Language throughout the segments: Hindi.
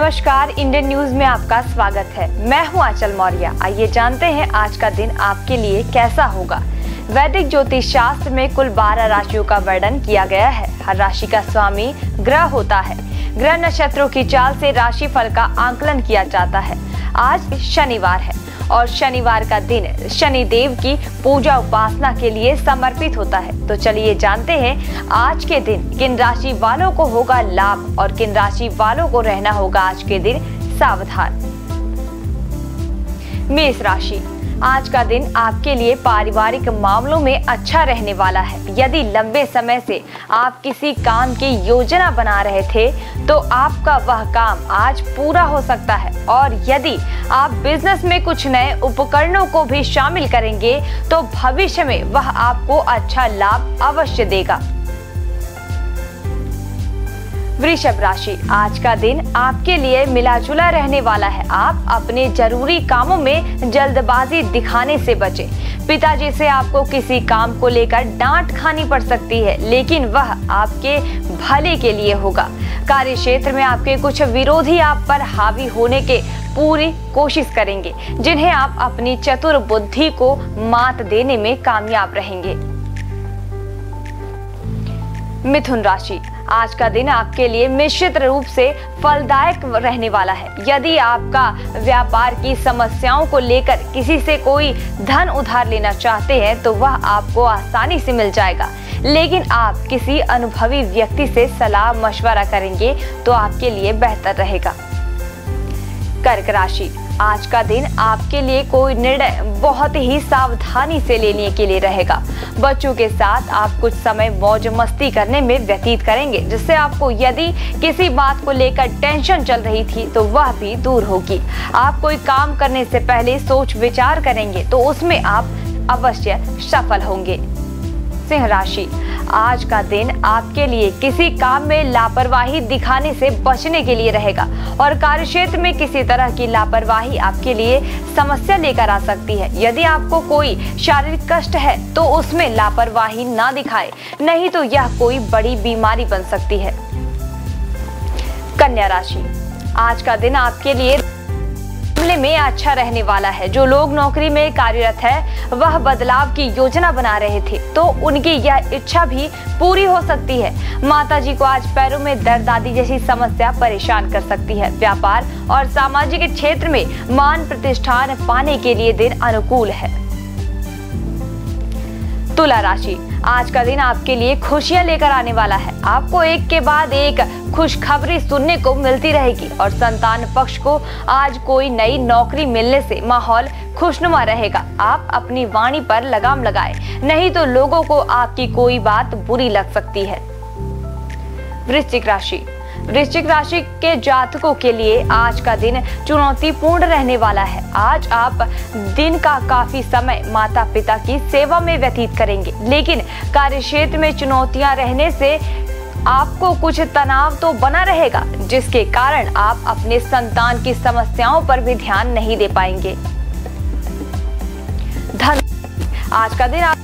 नमस्कार, इंडियन न्यूज में आपका स्वागत है। मैं हूं आंचल मौर्य। आइए जानते हैं आज का दिन आपके लिए कैसा होगा। वैदिक ज्योतिष शास्त्र में कुल 12 राशियों का वर्णन किया गया है। हर राशि का स्वामी ग्रह होता है। ग्रह नक्षत्रों की चाल से राशि फल का आंकलन किया जाता है। आज शनिवार है और शनिवार का दिन शनि देव की पूजा उपासना के लिए समर्पित होता है। तो चलिए जानते हैं आज के दिन किन राशि वालों को होगा लाभ और किन राशि वालों को रहना होगा आज के दिन सावधान। मेष राशि, आज का दिन आपके लिए पारिवारिक मामलों में अच्छा रहने वाला है। यदि लंबे समय से आप किसी काम की योजना बना रहे थे तो आपका वह काम आज पूरा हो सकता है, और यदि आप बिजनेस में कुछ नए उपकरणों को भी शामिल करेंगे तो भविष्य में वह आपको अच्छा लाभ अवश्य देगा। वृषभ राशि, आज का दिन आपके लिए मिला जुला रहने वाला है। आप अपने जरूरी कामों में जल्दबाजी दिखाने से बचें। पिताजी से आपको किसी काम को लेकर डांट खानी पड़ सकती है, लेकिन वह आपके भले के लिए होगा। कार्य क्षेत्र में आपके कुछ विरोधी आप पर हावी होने के पूरी कोशिश करेंगे, जिन्हें आप अपनी चतुर बुद्धि को मात देने में कामयाब रहेंगे। मिथुन राशि, आज का दिन आपके लिए निश्चित रूप से फलदायक रहने वाला है। यदि आपका व्यापार की समस्याओं को लेकर किसी से कोई धन उधार लेना चाहते हैं तो वह आपको आसानी से मिल जाएगा, लेकिन आप किसी अनुभवी व्यक्ति से सलाह मशवरा करेंगे तो आपके लिए बेहतर रहेगा। कर्क राशि, आज का दिन आपके लिए कोई निर्णय बहुत ही सावधानी से लेने के लिए रहेगा। बच्चों के साथ आप कुछ समय मौज मस्ती करने में व्यतीत करेंगे, जिससे आपको यदि किसी बात को लेकर टेंशन चल रही थी तो वह भी दूर होगी। आप कोई काम करने से पहले सोच विचार करेंगे तो उसमें आप अवश्य सफल होंगे। सिंह राशि, आज का दिन आपके लिए किसी काम में लापरवाही दिखाने से बचने के लिए रहेगा, और कार्यक्षेत्र में किसी तरह की लापरवाही आपके लिए समस्या लेकर आ सकती है। यदि आपको कोई शारीरिक कष्ट है तो उसमें लापरवाही ना दिखाए, नहीं तो यह कोई बड़ी बीमारी बन सकती है। कन्या राशि, आज का दिन आपके लिए में अच्छा रहने वाला है। जो लोग नौकरी में कार्यरत है वह बदलाव की योजना बना रहे थे तो उनकी यह इच्छा भी पूरी हो सकती है। माताजी को आज पैरों में दर्द आदि जैसी समस्या परेशान कर सकती है। व्यापार और सामाजिक क्षेत्र में मान प्रतिष्ठान पाने के लिए दिन अनुकूल है। तुला राशि, आज का दिन आपके लिए खुशियां लेकर आने वाला है। आपको एक के बाद एक खुशखबरी सुनने को मिलती रहेगी, और संतान पक्ष को आज कोई नई नौकरी मिलने से माहौल खुशनुमा रहेगा। आप अपनी वाणी पर लगाम लगाएं, नहीं तो लोगों को आपकी कोई बात बुरी लग सकती है। वृश्चिक राशि, वृश्चिक राशि के जातकों के लिए आज का दिन चुनौतीपूर्ण रहने वाला है। आज आप दिन का काफी समय माता पिता की सेवा में व्यतीत करेंगे, लेकिन कार्यक्षेत्र में चुनौतियां रहने से आपको कुछ तनाव तो बना रहेगा, जिसके कारण आप अपने संतान की समस्याओं पर भी ध्यान नहीं दे पाएंगे। धन, आज का दिन आप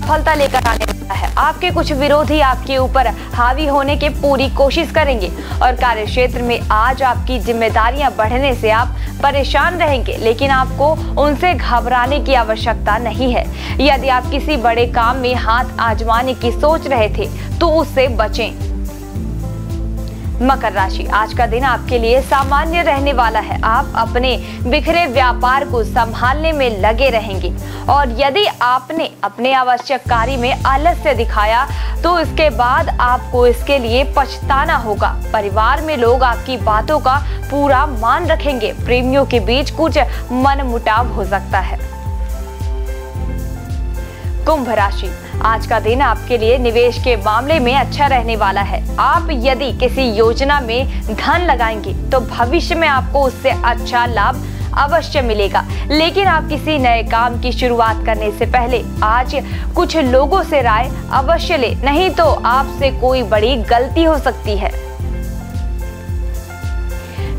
सफलता लेकर आने वाला है। आपके कुछ विरोधी आपके ऊपर हावी होने की पूरी कोशिश करेंगे, और कार्यक्षेत्र में आज आपकी जिम्मेदारियां बढ़ने से आप परेशान रहेंगे, लेकिन आपको उनसे घबराने की आवश्यकता नहीं है। यदि आप किसी बड़े काम में हाथ आजमाने की सोच रहे थे तो उससे बचें। मकर राशि, आज का दिन आपके लिए सामान्य रहने वाला है। आप अपने बिखरे व्यापार को संभालने में लगे रहेंगे, और यदि आपने अपने आवश्यक कार्य में आलस्य दिखाया तो इसके बाद आपको इसके लिए पछताना होगा। परिवार में लोग आपकी बातों का पूरा मान रखेंगे। प्रेमियों के बीच कुछ मनमुटाव हो सकता है। कुंभ राशि, आज का दिन आपके लिए निवेश के मामले में अच्छा रहने वाला है। आप यदि किसी योजना में धन लगाएंगे तो भविष्य में आपको उससे अच्छा लाभ अवश्य मिलेगा, लेकिन आप किसी नए काम की शुरुआत करने से पहले आज कुछ लोगों से राय अवश्य ले, नहीं तो आपसे कोई बड़ी गलती हो सकती है।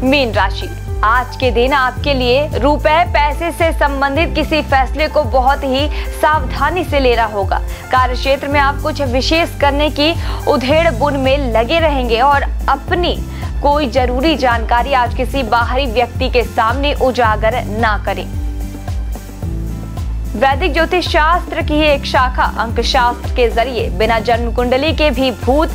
मीन राशि, आज के दिन आपके लिए रुपए पैसे से संबंधित किसी फैसले को बहुत ही सावधानी से लेना होगा। कार्यक्षेत्र में आप कुछ विशेष करने की उधेड़ बुन में लगे रहेंगे और अपनी कोई जरूरी जानकारी आज किसी बाहरी व्यक्ति के सामने उजागर ना करें। वैदिक ज्योतिष शास्त्र की एक शाखा अंक शास्त्र के जरिए बिना जन्म कुंडली के भी भूत,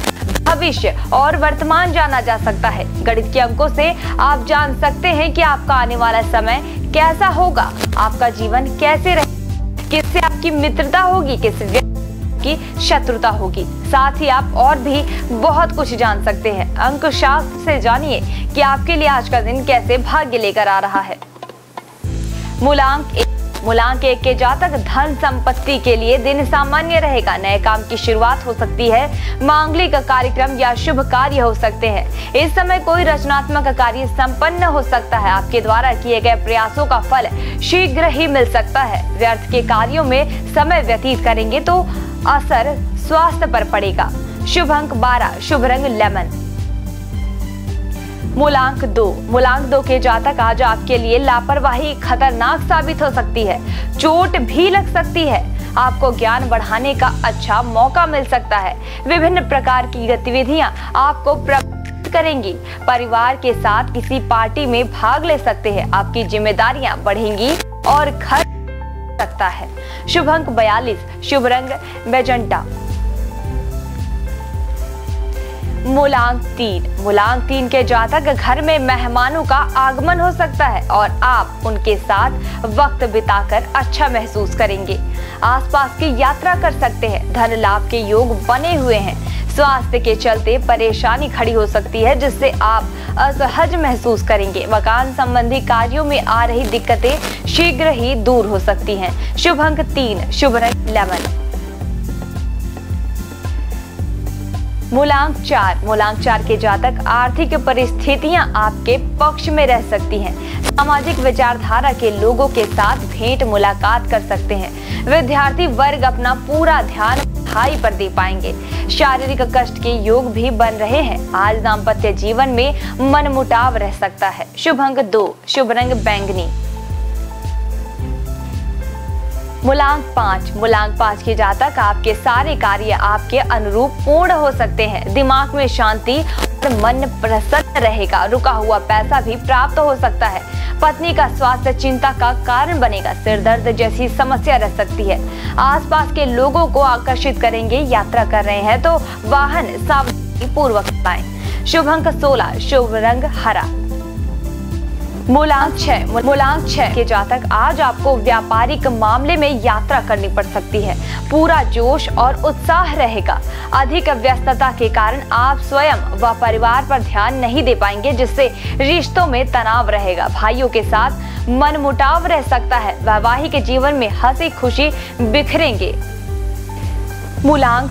भविष्य और वर्तमान जाना जा सकता है। गणित के अंकों से आप जान सकते हैं कि आपका आने वाला समय कैसा होगा, आपका जीवन कैसे रहेगा, किससे आपकी मित्रता होगी, किस व्यक्ति की शत्रुता होगी। साथ ही आप और भी बहुत कुछ जान सकते हैं। अंक शास्त्र से जानिए कि आपके लिए आज का दिन कैसे भाग्य लेकर आ रहा है। मूलांक 1 के जातक धन संपत्ति के लिए दिन सामान्य रहेगा। नए काम की शुरुआत हो सकती है, मांगलिक कार्यक्रम या शुभ कार्य हो सकते हैं। इस समय कोई रचनात्मक कार्य संपन्न हो सकता है। आपके द्वारा किए गए प्रयासों का फल शीघ्र ही मिल सकता है। व्यर्थ के कार्यों में समय व्यतीत करेंगे तो असर स्वास्थ्य पर पड़ेगा। शुभ अंक 12, शुभ रंग लेमन। मूलांक 2 के जातक आज आपके लिए लापरवाही खतरनाक साबित हो सकती है। चोट भी लग सकती है। आपको ज्ञान बढ़ाने का अच्छा मौका मिल सकता है। विभिन्न प्रकार की गतिविधियां आपको प्रभावित करेंगी। परिवार के साथ किसी पार्टी में भाग ले सकते हैं। आपकी जिम्मेदारियां बढ़ेंगी और खर्च सकता है। शुभ अंक 42, शुभ रंग मैजेंटा। मूलांक 3 के जातक घर में मेहमानों का आगमन हो सकता है और आप उनके साथ वक्त बिताकर अच्छा महसूस करेंगे। आसपास की यात्रा कर सकते हैं। धन लाभ के योग बने हुए हैं। स्वास्थ्य के चलते परेशानी खड़ी हो सकती है जिससे आप असहज महसूस करेंगे। मकान संबंधी कार्यों में आ रही दिक्कतें शीघ्र ही दूर हो सकती हैं। शुभ अंक 3, शुभ रंग लेमन। मूलांक 4 के जातक आर्थिक परिस्थितियां आपके पक्ष में रह सकती हैं। सामाजिक विचारधारा के लोगों के साथ भेंट मुलाकात कर सकते हैं। विद्यार्थी वर्ग अपना पूरा ध्यान पढ़ाई पर दे पाएंगे। शारीरिक कष्ट के योग भी बन रहे हैं। आज दाम्पत्य जीवन में मनमुटाव रह सकता है। शुभ अंक 2, शुभ रंग बैंगनी। मूलांक 5 के जातक आपके सारे कार्य आपके अनुरूप पूर्ण हो सकते हैं। दिमाग में शांति और मन प्रसन्न रहेगा। रुका हुआ पैसा भी प्राप्त हो सकता है। पत्नी का स्वास्थ्य चिंता का कारण बनेगा। सिर दर्द जैसी समस्या रह सकती है। आसपास के लोगों को आकर्षित करेंगे। यात्रा कर रहे हैं तो वाहन सावधानी पूर्वक चलाएं। शुभ अंक 16, शुभ रंग हरा। मूलांक 6 के जातक आज आपको व्यापारिक मामले में यात्रा करनी पड़ सकती है। पूरा जोश और उत्साह रहेगा। अधिक व्यस्तता के कारण आप स्वयं व परिवार पर ध्यान नहीं दे पाएंगे जिससे रिश्तों में तनाव रहेगा। भाइयों के साथ मनमुटाव रह सकता है। वैवाहिक जीवन में हंसी खुशी बिखरेंगे। मूलांक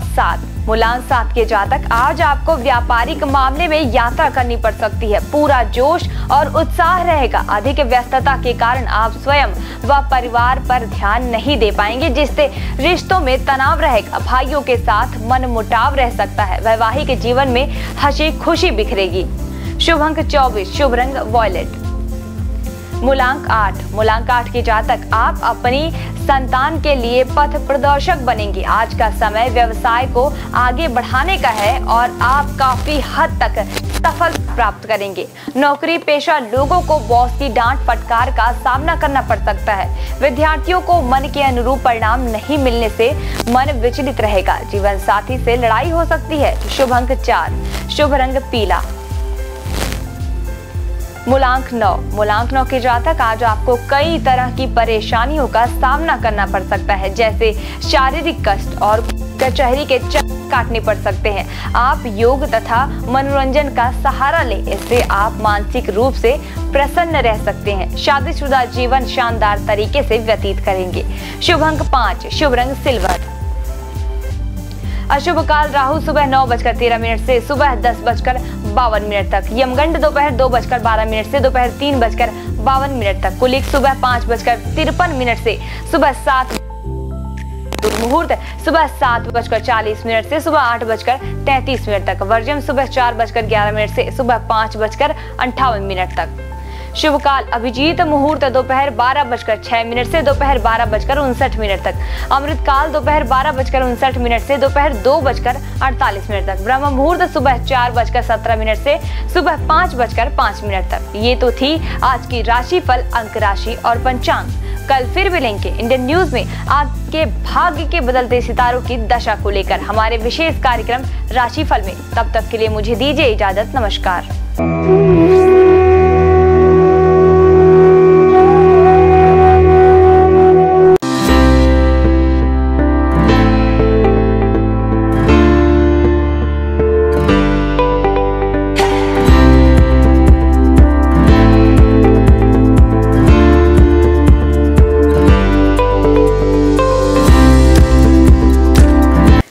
7 के जातक आज आपको व्यापारिक मामले में यात्रा करनी पड़ सकती है। पूरा जोश और उत्साह रहेगा। अधिक व्यस्तता के कारण आप स्वयं व परिवार पर ध्यान नहीं दे पाएंगे जिससे रिश्तों में तनाव रहेगा। भाइयों के साथ मनमुटाव रह सकता है। वैवाहिक जीवन में हंसी खुशी बिखरेगी। शुभ अंक 24, शुभ रंग वॉयलेट। मूलांक 8 के जातक आप अपनी संतान के लिए पथ प्रदर्शक बनेंगे। आज का समय व्यवसाय को आगे बढ़ाने का है और आप काफी हद तक सफलता प्राप्त करेंगे। नौकरी पेशा लोगों को बॉस की डांट फटकार का सामना करना पड़ सकता है। विद्यार्थियों को मन के अनुरूप परिणाम नहीं मिलने से मन विचलित रहेगा। जीवन साथी से लड़ाई हो सकती है। शुभ अंक 4, शुभ रंग पीला। मूलांक 9 के जातक आज आपको कई तरह की परेशानियों का सामना करना पड़ सकता है जैसे शारीरिक कष्ट और कचहरी के चक्कर काटने पड़ सकते हैं। आप योग तथा मनोरंजन का सहारा लें। इससे आप मानसिक रूप से प्रसन्न रह सकते हैं। शादीशुदा जीवन शानदार तरीके से व्यतीत करेंगे। शुभ अंक 5, शुभ रंग सिल्वर। अशुभ काल राहु सुबह 9:13 से सुबह 10:52 तक। यमगंड दोपहर 2:12 से दोपहर 3:52 तक। कुलिक सुबह 5:53 से सुबह 7। मुहूर्त सुबह 7:40 से सुबह 8:33 तक। वर्जम सुबह 4:11 से सुबह 5:58 तक। शुभ काल अभिजीत मुहूर्त दोपहर 12:06 से दोपहर 12:59 तक। अमृत काल दोपहर 12:59 से दोपहर 2:48 तक। ब्रह्म मुहूर्त सुबह 4:17 से सुबह 5:05 तक। ये तो थी आज की राशिफल, अंक राशि और पंचांग। कल फिर मिलेंगे इंडियन न्यूज में आपके भाग्य के बदलते सितारों की दशा को लेकर हमारे विशेष कार्यक्रम राशिफल में। तब तक के लिए मुझे दीजिए इजाजत। नमस्कार।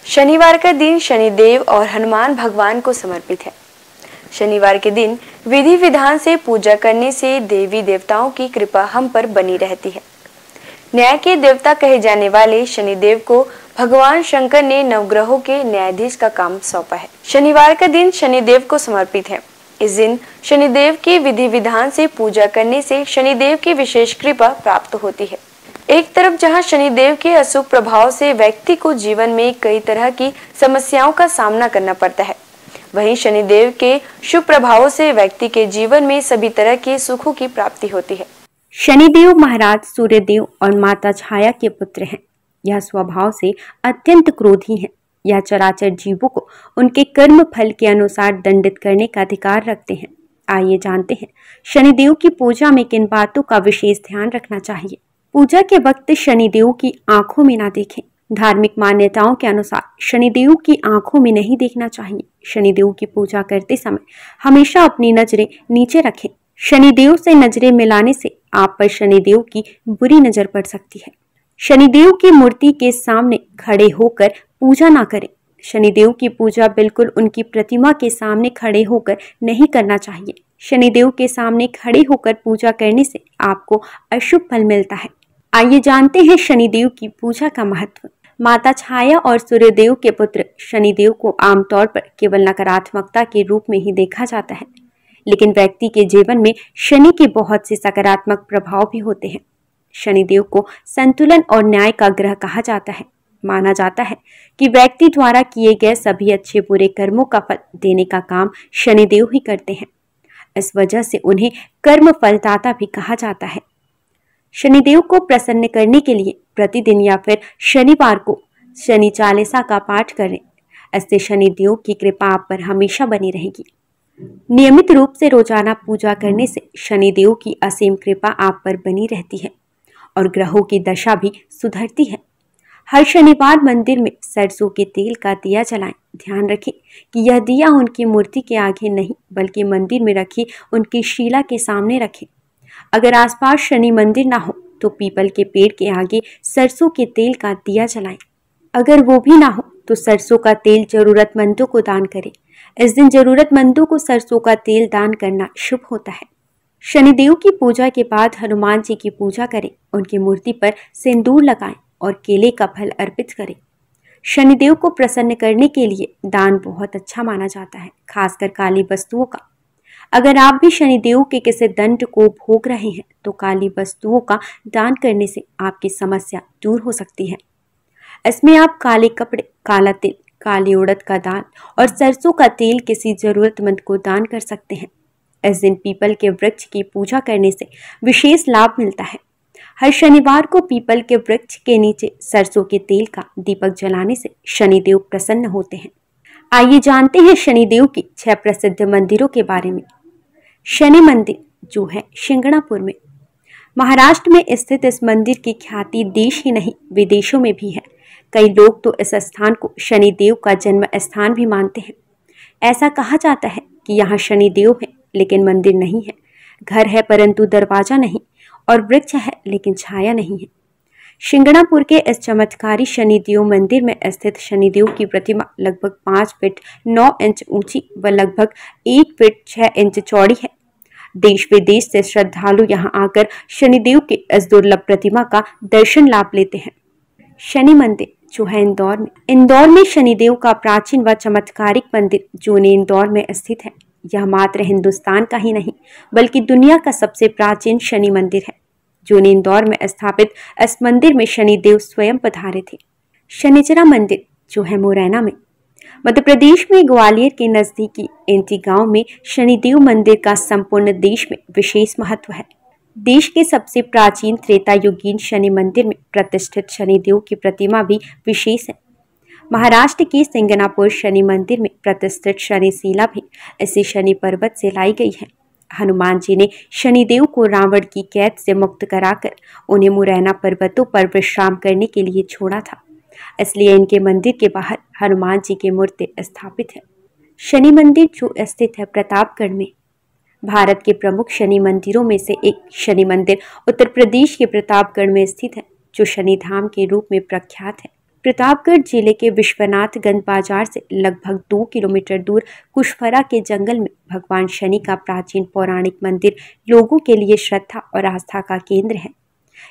शनिवार का दिन शनिदेव और हनुमान भगवान को समर्पित है। शनिवार के दिन विधि विधान से पूजा करने से देवी देवताओं की कृपा हम पर बनी रहती है। न्याय के देवता कहे जाने वाले शनिदेव को भगवान शंकर ने नवग्रहों के न्यायाधीश का काम सौंपा है। शनिवार का दिन शनिदेव को समर्पित है। इस दिन शनिदेव की विधि विधान से पूजा करने से शनिदेव की विशेष कृपा प्राप्त होती है। एक तरफ जहां शनिदेव के अशुभ प्रभाव से व्यक्ति को जीवन में कई तरह की समस्याओं का सामना करना पड़ता है, वहीं शनिदेव के शुभ प्रभावों से व्यक्ति के जीवन में सभी तरह के सुखों की प्राप्ति होती है। शनिदेव महाराज सूर्यदेव और माता छाया के पुत्र हैं। यह स्वभाव से अत्यंत क्रोधी हैं। यह चराचर जीवों को उनके कर्म फल के अनुसार दंडित करने का अधिकार रखते हैं। आइए जानते हैं शनिदेव की पूजा में किन बातों का विशेष ध्यान रखना चाहिए। पूजा के वक्त शनिदेव की आंखों में ना देखें। धार्मिक मान्यताओं के अनुसार शनिदेव की आंखों में नहीं देखना चाहिए। शनिदेव की पूजा करते समय हमेशा अपनी नजरें नीचे रखें। शनिदेव से नजरें मिलाने से आप पर शनिदेव की बुरी नजर पड़ सकती है। शनिदेव की मूर्ति के सामने खड़े होकर पूजा ना करें। शनिदेव की पूजा बिल्कुल उनकी प्रतिमा के सामने खड़े होकर नहीं करना चाहिए। शनिदेव के सामने खड़े होकर पूजा करने से आपको अशुभ फल मिलता है। आइए जानते हैं शनिदेव की पूजा का महत्व। माता छाया और सूर्यदेव के पुत्र शनिदेव को आमतौर पर केवल नकारात्मकता के रूप में ही देखा जाता है, लेकिन व्यक्ति के जीवन में शनि के बहुत से सकारात्मक प्रभाव भी होते हैं। शनिदेव को संतुलन और न्याय का ग्रह कहा जाता है। माना जाता है कि व्यक्ति द्वारा किए गए सभी अच्छे बुरे कर्मों का फल देने का काम शनिदेव ही करते हैं। इस वजह से उन्हें कर्म फलदाता भी कहा जाता है। शनिदेव को प्रसन्न करने के लिए प्रतिदिन या फिर शनिवार को शनि चालीसा का पाठ करें। इससे शनिदेव की कृपा आप पर हमेशा बनी रहेगी। नियमित रूप से रोजाना पूजा करने से शनिदेव की असीम कृपा आप पर बनी रहती है और ग्रहों की दशा भी सुधरती है। हर शनिवार मंदिर में सरसों के तेल का दिया जलाएं। ध्यान रखें कि यह दिया उनकी मूर्ति के आगे नहीं बल्कि मंदिर में रखी उनकी शिला के सामने रखें। अगर आसपास शनि मंदिर ना हो तो पीपल के पेड़ के आगे सरसों के तेल का दिया जलाएं। अगर वो भी ना हो तो सरसों का तेल जरूरतमंदों को दान करें। इस दिन जरूरतमंदों को सरसों का तेल दान करना शुभ होता है। शनिदेव की पूजा के बाद हनुमान जी की पूजा करें। उनकी मूर्ति पर सिंदूर लगाएं और केले का फल अर्पित करें। शनिदेव को प्रसन्न करने के लिए दान बहुत अच्छा माना जाता है, खासकर काली वस्तुओं का। अगर आप भी शनिदेव के किसी दंड को भोग रहे हैं तो काली वस्तुओं का दान करने से आपकी समस्या दूर हो सकती है। इसमें आप काले कपड़े, काला तिल, काली उड़द का दाल और सरसों का तेल किसी जरूरतमंद को दान कर सकते हैं। इस दिन पीपल के वृक्ष की पूजा करने से विशेष लाभ मिलता है। हर शनिवार को पीपल के वृक्ष के नीचे सरसों के तेल का दीपक जलाने से शनिदेव प्रसन्न होते हैं। आइए जानते हैं शनिदेव की 6 प्रसिद्ध मंदिरों के बारे में। शनि मंदिर जो है शिंगणापुर में। महाराष्ट्र में स्थित इस मंदिर की ख्याति देश ही नहीं विदेशों में भी है। कई लोग तो इस स्थान को शनिदेव का जन्म स्थान भी मानते हैं। ऐसा कहा जाता है कि यहाँ शनिदेव है लेकिन मंदिर नहीं है, घर है परंतु दरवाजा नहीं, और वृक्ष है लेकिन छाया नहीं है। शिंगणापुर के इस चमत्कारी शनिदेव मंदिर में स्थित शनिदेव की प्रतिमा लगभग 5 फीट 9 इंच ऊंची व लगभग 1 फीट 6 इंच चौड़ी है। देश विदेश से श्रद्धालु यहाँ आकर शनिदेव के इस दुर्लभ प्रतिमा का दर्शन लाभ लेते हैं। शनि मंदिर जो है इंदौर में। इंदौर में शनिदेव का प्राचीन व चमत्कारिक मंदिर जो इंदौर में स्थित है। यह मात्र हिंदुस्तान का ही नहीं बल्कि दुनिया का सबसे प्राचीन शनि मंदिर है। जून इंदौर में स्थापित इस मंदिर में शनिदेव स्वयं पधारे थे। शनिचरा मंदिर जो है मुरैना में। मध्य प्रदेश में ग्वालियर के नजदीकी एंटी गांव में शनिदेव मंदिर का संपूर्ण देश में विशेष महत्व है। देश के सबसे प्राचीन त्रेता युगीन शनि मंदिर में प्रतिष्ठित शनिदेव की प्रतिमा भी विशेष है। महाराष्ट्र के सिंगनापुर शनि मंदिर में प्रतिष्ठित शनिशिला भी इसी शनि पर्वत से लाई गई है। हनुमान जी ने शनिदेव को रावण की कैद से मुक्त कराकर उन्हें मुरैना पर्वतों पर विश्राम करने के लिए छोड़ा था, इसलिए इनके मंदिर के बाहर हनुमान जी की मूर्ति स्थापित है। शनि मंदिर जो स्थित है प्रतापगढ़ में। भारत के प्रमुख शनि मंदिरों में से एक शनि मंदिर उत्तर प्रदेश के प्रतापगढ़ में स्थित है, जो शनिधाम के रूप में प्रख्यात है। प्रतापगढ़ जिले के विश्वनाथगंज बाजार से लगभग 2 किलोमीटर दूर कुशफरा के जंगल में भगवान शनि का प्राचीन पौराणिक मंदिर लोगों के लिए श्रद्धा और आस्था का केंद्र है।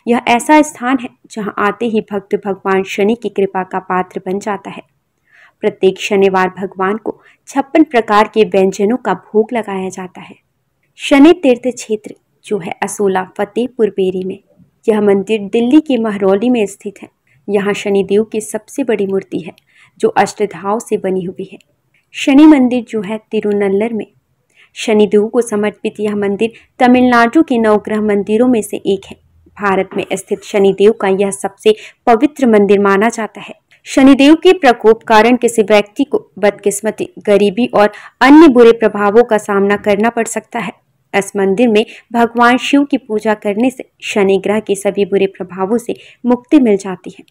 यह ऐसा स्थान है जहां आते ही भक्त भगवान शनि की कृपा का पात्र बन जाता है। प्रत्येक शनिवार भगवान को 56 प्रकार के व्यंजनों का भोग लगाया जाता है। शनि तीर्थ क्षेत्र जो है असोला फतेहपुर बेरी में। यह मंदिर दिल्ली के महरौली में स्थित है। यहाँ शनिदेव की सबसे बड़ी मूर्ति है जो अष्टधाव से बनी हुई है। शनि मंदिर जो है तिरुनल्लर में। शनिदेव को समर्पित यह मंदिर तमिलनाडु के नवग्रह मंदिरों में से एक है। भारत में स्थित शनिदेव का यह सबसे पवित्र मंदिर माना जाता है। शनिदेव के प्रकोप कारण किसी व्यक्ति को बदकिस्मती, गरीबी और अन्य बुरे प्रभावों का सामना करना पड़ सकता है। इस मंदिर में भगवान शिव की पूजा करने से शनि ग्रह के सभी बुरे प्रभावों से मुक्ति मिल जाती है।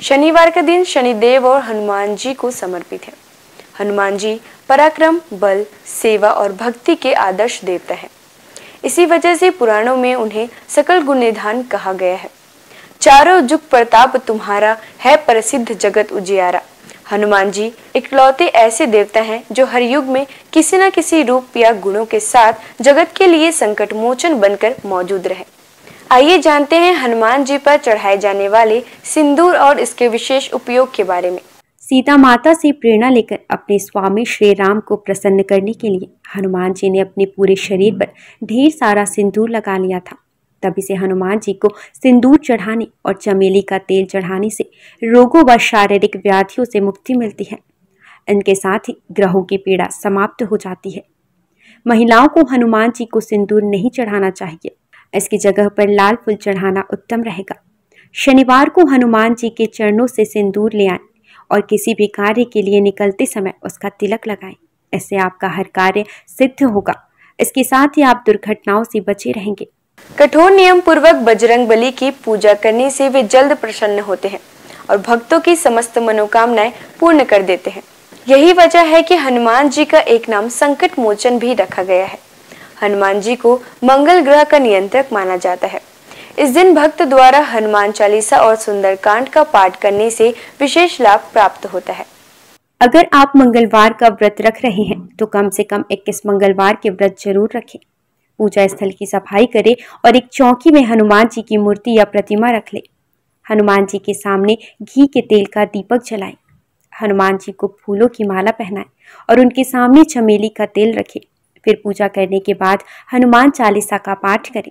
शनिवार का दिन शनिदेव और हनुमान जी को समर्पित है। हनुमान जी पराक्रम, बल, सेवा और भक्ति के आदर्श देवता है। इसी वजह से पुराणों में उन्हें सकल गुण निधान कहा गया है। चारों जुग प्रताप तुम्हारा है, प्रसिद्ध जगत उजियारा। हनुमान जी इकलौते ऐसे देवता हैं जो हर युग में किसी न किसी रूप या गुणों के साथ जगत के लिए संकट मोचन बनकर मौजूद रहे। आइए जानते हैं हनुमान जी पर चढ़ाए जाने वाले सिंदूर और इसके विशेष उपयोग के बारे में। सीता माता से प्रेरणा लेकर अपने स्वामी श्री राम को प्रसन्न करने के लिए हनुमान जी ने अपने पूरे शरीर पर ढेर सारा सिंदूर लगा लिया था। तभी से हनुमान जी को सिंदूर चढ़ाने और चमेली का तेल चढ़ाने से रोगों व शारीरिक व्याधियों से मुक्ति मिलती है। इनके साथ ही ग्रहों की पीड़ा समाप्त हो जाती है। महिलाओं को हनुमान जी को सिंदूर नहीं चढ़ाना चाहिए। इसकी जगह पर लाल फूल चढ़ाना उत्तम रहेगा। शनिवार को हनुमान जी के चरणों से सिंदूर ले आएं और किसी भी कार्य के लिए निकलते समय उसका तिलक लगाएं। इससे आपका हर कार्य सिद्ध होगा। इसके साथ ही आप दुर्घटनाओं से बचे रहेंगे। कठोर नियम पूर्वक बजरंग बली की पूजा करने से वे जल्द प्रसन्न होते हैं और भक्तों की समस्त मनोकामनाएं पूर्ण कर देते हैं। यही वजह है कि हनुमान जी का एक नाम संकट मोचन भी रखा गया है। हनुमान जी को मंगल ग्रह का नियंत्रक माना जाता है। इस दिन भक्त द्वारा हनुमान चालीसा और सुंदरकांड का पाठ करने से विशेष लाभ प्राप्त होता है। अगर आप मंगलवार का व्रत रख रहे हैं तो कम से कम 21 मंगलवार के व्रत जरूर रखें। पूजा स्थल की सफाई करें और एक चौकी में हनुमान जी की मूर्ति या प्रतिमा रख ले। हनुमान जी के सामने घी के तेल का दीपक जलाएं। हनुमान जी को फूलों की माला पहनाएं और उनके सामने चमेली का तेल रखें। फिर पूजा करने के बाद हनुमान चालीसा का पाठ करें।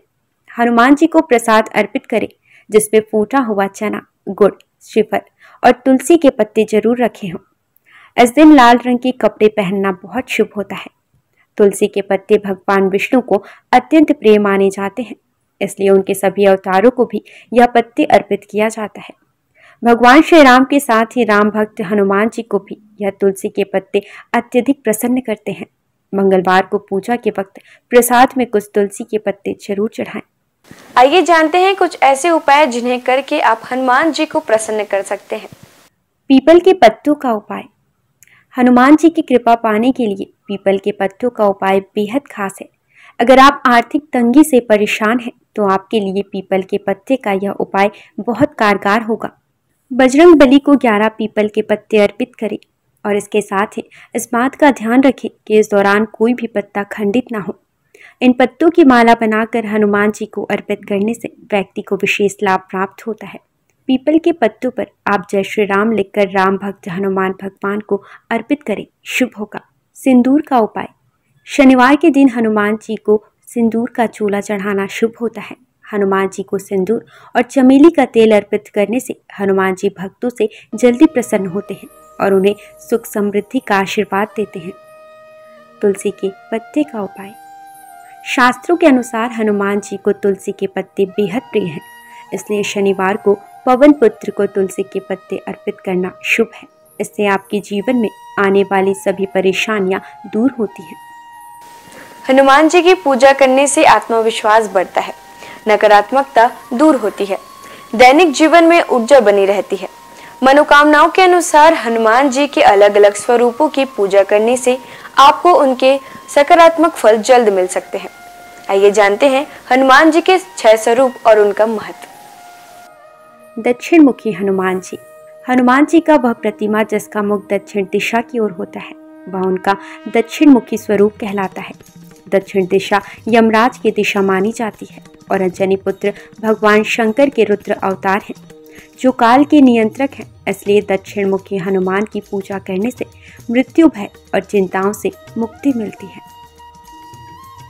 हनुमान जी को प्रसाद अर्पित करें, जिसमें फूटा हुआ चना, गुड़, श्रीफल और तुलसी के पत्ते जरूर रखे हों। इस दिन लाल रंग के कपड़े पहनना बहुत शुभ होता है। तुलसी के पत्ते भगवान विष्णु को अत्यंत प्रिय माने जाते हैं, इसलिए उनके सभी अवतारों को भी यह पत्ते अर्पित किया जाता है। भगवान श्री राम के साथ ही राम भक्त हनुमान जी को भी यह तुलसी के पत्ते अत्यधिक प्रसन्न करते हैं। मंगलवार को पूजा के वक्त प्रसाद में कुछ तुलसी के पत्ते जरूर चढ़ाएं। आइए जानते हैं कुछ ऐसे उपाय जिन्हें करके आप हनुमान जी को प्रसन्न कर सकते हैं। पीपल के पत्तों का उपाय। हनुमान जी की कृपा पाने के लिए पीपल के पत्तों का उपाय बेहद खास है। अगर आप आर्थिक तंगी से परेशान हैं तो आपके लिए पीपल के पत्ते का यह उपाय बहुत कारगर होगा। बजरंग बली को 11 पीपल के पत्ते अर्पित करें और इसके साथ ही इस बात का ध्यान रखें कि इस दौरान कोई भी पत्ता खंडित ना हो। इन पत्तों की माला बनाकर हनुमान जी को अर्पित करने से व्यक्ति को विशेष लाभ प्राप्त होता है। पीपल के पत्तों पर आप जय श्री राम लिखकर राम भक्त हनुमान भगवान को अर्पित करें, शुभ होगा। सिंदूर का उपाय। शनिवार के दिन हनुमान जी को सिंदूर का चूल्हा चढ़ाना शुभ होता है। हनुमान जी को सिंदूर और चमेली का तेल अर्पित करने से हनुमान जी भक्तों से जल्दी प्रसन्न होते हैं और उन्हें सुख समृद्धि का आशीर्वाद देते हैं। तुलसी के पत्ते का उपाय। शास्त्रों के अनुसार हनुमान जी को तुलसी के पत्ते बेहद प्रिय हैं, इसलिए शनिवार को पवन पुत्र को तुलसी के पत्ते अर्पित करना शुभ है। इससे आपके जीवन में आने वाली सभी परेशानियां दूर होती हैं। हनुमान जी की पूजा करने से आत्मविश्वास बढ़ता है, नकारात्मकता दूर होती है, दैनिक जीवन में ऊर्जा बनी रहती है। मनोकामनाओं के अनुसार हनुमान जी के अलग अलग स्वरूपों की पूजा करने से आपको उनके सकारात्मक फल जल्द मिल सकते हैं। आइए जानते हैं हनुमान जी के 6 स्वरूप और उनका महत्व। दक्षिण मुखी हनुमान जी। हनुमान जी का वह प्रतिमा जिसका मुख दक्षिण दिशा की ओर होता है, वह उनका दक्षिण मुखी स्वरूप कहलाता है। दक्षिण दिशा यमराज की दिशा मानी जाती है और अंजनी पुत्र भगवान शंकर के रुद्र अवतार हैं, जो काल के नियंत्रक हैं। इसलिए दक्षिण मुखी हनुमान की पूजा करने से मृत्यु भय और चिंताओं से मुक्ति मिलती है।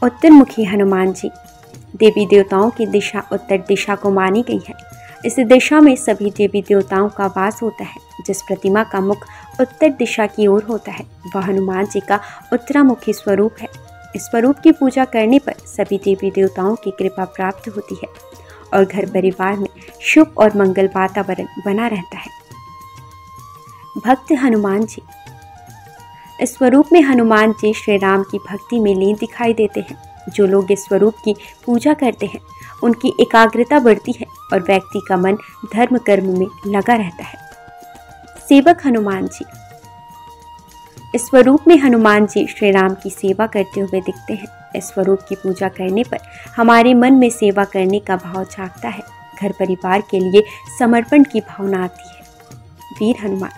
उत्तर मुखी हनुमान जी। देवी देवताओं की दिशा उत्तर दिशा को मानी गई है। इस दिशा में सभी देवी देवताओं का वास होता है। जिस प्रतिमा का मुख उत्तर दिशा की ओर होता है, वह हनुमान जी का उत्तरामुखी स्वरूप है। इस स्वरूप की पूजा करने पर सभी देवी देवताओं की कृपा प्राप्त होती है और घर परिवार में शुभ और मंगल वातावरण बना रहता है। भक्त हनुमान जी। इस स्वरूप में हनुमान जी श्री राम की भक्ति में लीन दिखाई देते हैं। जो लोग इस स्वरूप की पूजा करते हैं, उनकी एकाग्रता बढ़ती है और व्यक्ति का मन धर्म कर्म में लगा रहता है। सेवक हनुमान जी। इस स्वरूप में हनुमान जी श्री राम की सेवा करते हुए दिखते हैं। इस स्वरूप की पूजा करने पर हमारे मन में सेवा करने का भाव जागता है। घर परिवार के लिए समर्पण की भावना आती है। वीर हनुमान।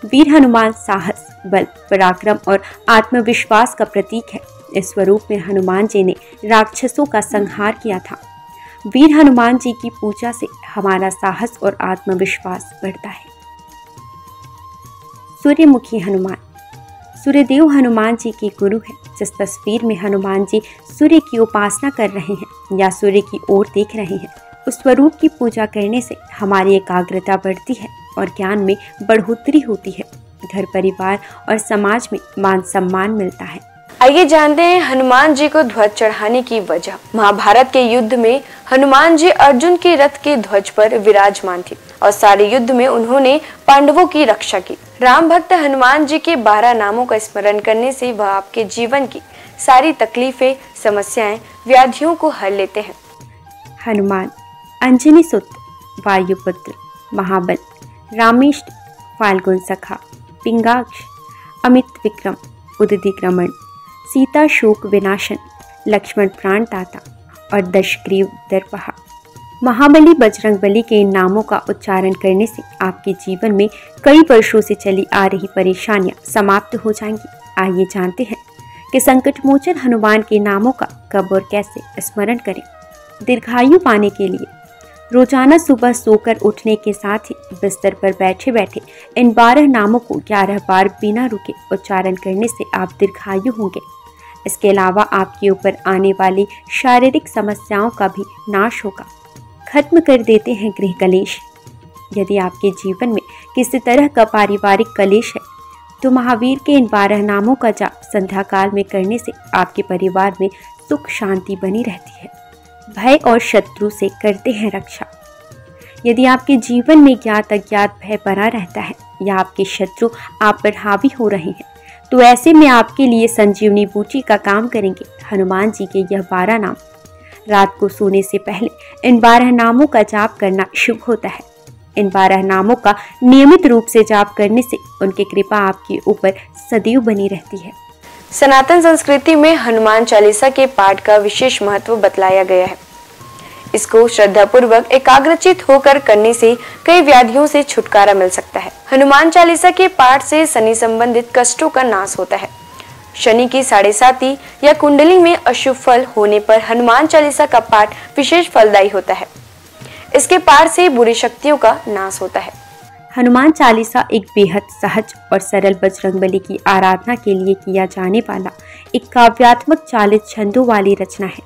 वीर हनुमान साहस, बल, पराक्रम और आत्मविश्वास का प्रतीक है। इस स्वरूप में हनुमान जी ने राक्षसों का संहार किया था। वीर हनुमान जी की पूजा से हमारा साहस और आत्मविश्वास बढ़ता है। सूर्यमुखी हनुमान। सूर्यदेव हनुमान जी के गुरु हैं। जिस तस्वीर में हनुमान जी सूर्य की उपासना कर रहे हैं या सूर्य की ओर देख रहे हैं, उस स्वरूप की पूजा करने से हमारी एकाग्रता बढ़ती है और ज्ञान में बढ़ोतरी होती है। घर परिवार और समाज में मान सम्मान मिलता है। आइए जानते हैं हनुमान जी को ध्वज चढ़ाने की वजह। महाभारत के युद्ध में हनुमान जी अर्जुन के रथ के ध्वज पर विराजमान थे और सारे युद्ध में उन्होंने पांडवों की रक्षा की। राम भक्त हनुमान जी के 12 नामों का स्मरण करने से वह आपके जीवन की सारी तकलीफें, समस्याएं, व्याधियों को हर लेते हैं। हनुमान। अंजनी सुत, वायुपुत्र, महाबल, रामेष्ट, फाल्गुन सखा, पिंगाक्ष, अमित विक्रम, उदधिक्रमण, सीता शोक विनाशन, लक्ष्मण प्राण दाता और दशग्रीव दर्पहा। महाबली बजरंगबली के इन नामों का उच्चारण करने से आपके जीवन में कई वर्षों से चली आ रही परेशानियां समाप्त हो जाएंगी। आइए जानते हैं कि संकटमोचन हनुमान के नामों का कब और कैसे स्मरण करें। दीर्घायु पाने के लिए रोजाना सुबह सोकर उठने के साथ ही बिस्तर पर बैठे बैठे इन 12 नामों को 11 बार बिना रुके उच्चारण करने से आप दीर्घायु होंगे। इसके अलावा आपके ऊपर आने वाली शारीरिक समस्याओं का भी नाश होगा। खत्म कर देते हैं गृह कलेश। यदि आपके जीवन में किसी तरह का पारिवारिक कलेश है, तो महावीर के इन 12 नामों का जाप संध्या काल में करने से आपके परिवार में सुख शांति बनी रहती है। भय और शत्रु से करते हैं रक्षा। यदि आपके जीवन में ज्ञात अज्ञात भय बना रहता है या आपके शत्रु आप पर हावी हो रहे हैं, तो ऐसे में आपके लिए संजीवनी बूटी का काम करेंगे हनुमान जी के यह 12 नाम। रात को सोने से पहले इन 12 नामों का जाप करना शुभ होता है। इन 12 नामों का नियमित रूप से जाप करने से उनकी कृपा आपके ऊपर सदैव बनी रहती है। सनातन संस्कृति में हनुमान चालीसा के पाठ का विशेष महत्व बतलाया गया है। इसको श्रद्धापूर्वक एकाग्रचित होकर करने से कई व्याधियों से छुटकारा मिल सकता है। हनुमान चालीसा के पाठ से शनि संबंधित कष्टों का नाश होता है। शनि की 7.5 या कुंडली में अशुभ फल होने पर हनुमान चालीसा का पाठ विशेष फलदायी होता है। इसके पाठ से बुरी शक्तियों का नाश होता है। हनुमान चालीसा एक बेहद सहज और सरल बजरंगबली की आराधना के लिए किया जाने वाला एक काव्यात्मक 40 छंदों वाली रचना है।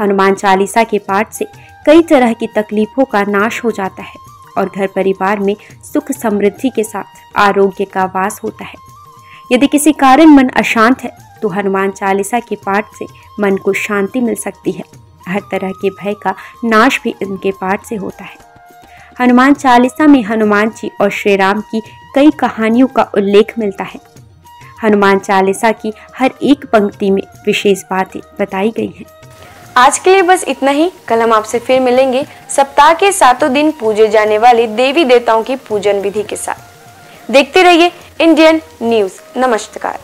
हनुमान चालीसा के पाठ से कई तरह की तकलीफों का नाश हो जाता है और घर परिवार में सुख समृद्धि के साथ आरोग्य का वास होता है। यदि किसी कारण मन अशांत है तो हनुमान चालीसा के पाठ से मन को शांति मिल सकती है। हर तरह के भय का नाश भी इनके पाठ से होता है। हनुमान चालीसा में हनुमान जी और श्री राम की कई कहानियों का उल्लेख मिलता है। हनुमान चालीसा की हर एक पंक्ति में विशेष बातें बताई गई हैं। आज के लिए बस इतना ही। कल हम आपसे फिर मिलेंगे सप्ताह के 7 दिन पूजे जाने वाले देवी देवताओं की पूजन विधि के साथ। देखते रहिए इंडियन न्यूज। नमस्कार।